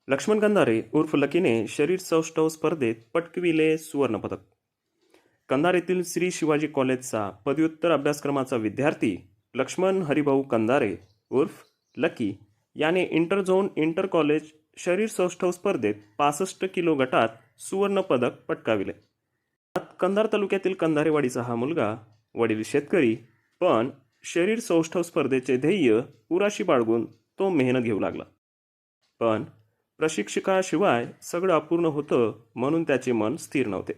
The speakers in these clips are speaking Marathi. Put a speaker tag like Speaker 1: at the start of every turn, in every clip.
Speaker 1: लक्ष्मण कंधारे उर्फ लकीने शरीर सौष्ठव स्पर्धेत पटकविले सुवर्णपदक. कंधार येथील श्री शिवाजी कॉलेजचा पदव्युत्तर अभ्यासक्रमाचा विद्यार्थी लक्ष्मण हरिभाऊ कंधारे उर्फ लकी याने इंटरझोन इंटर कॉलेज शरीर सौष्ठव स्पर्धेत 65 किलो गटात सुवर्णपदक पटकाविले. कंधार तालुक्यातील कंधारेवाडीचा हा मुलगा वडील शेतकरी, पण शरीर सौष्ठव स्पर्धेचे ध्येय उराशी बाळगून तो मेहनत घेऊ लागला. पण प्रशिक्षकाशिवाय सगळं अपूर्ण होतं म्हणून त्याचे मन स्थिर नव्हते.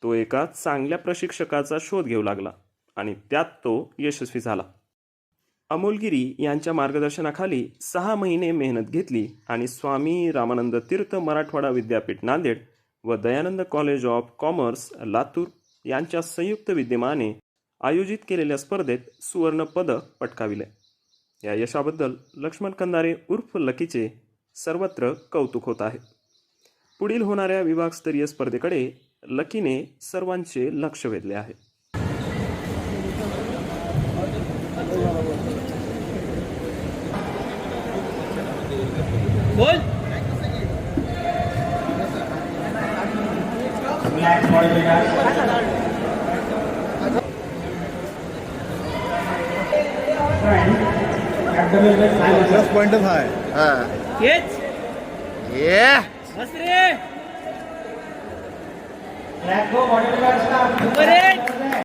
Speaker 1: तो एका चांगल्या प्रशिक्षकाचा शोध घेऊ लागला आणि त्यात तो यशस्वी झाला. अमोलगिरी यांच्या मार्गदर्शनाखाली 6 महिने मेहनत घेतली आणि स्वामी रामानंद तीर्थ मराठवाडा विद्यापीठ नांदेड व Dayanand college of commerce Latur यांच्या संयुक्त विद्यमाने आयोजित केलेल्या स्पर्धेत सुवर्ण पदक पटकाविले. या यशाबद्दल लक्ष्मण कंधारे उर्फ लकीचे सर्वत्र कौतुक होत आहे. पुढील होणाऱ्या विभागस्तरीय स्पर्धेकडे लकीने सर्वांचे लक्ष वेधले आहे.
Speaker 2: प्लस पॉइंटच आहे.
Speaker 3: हेच मस्त रे.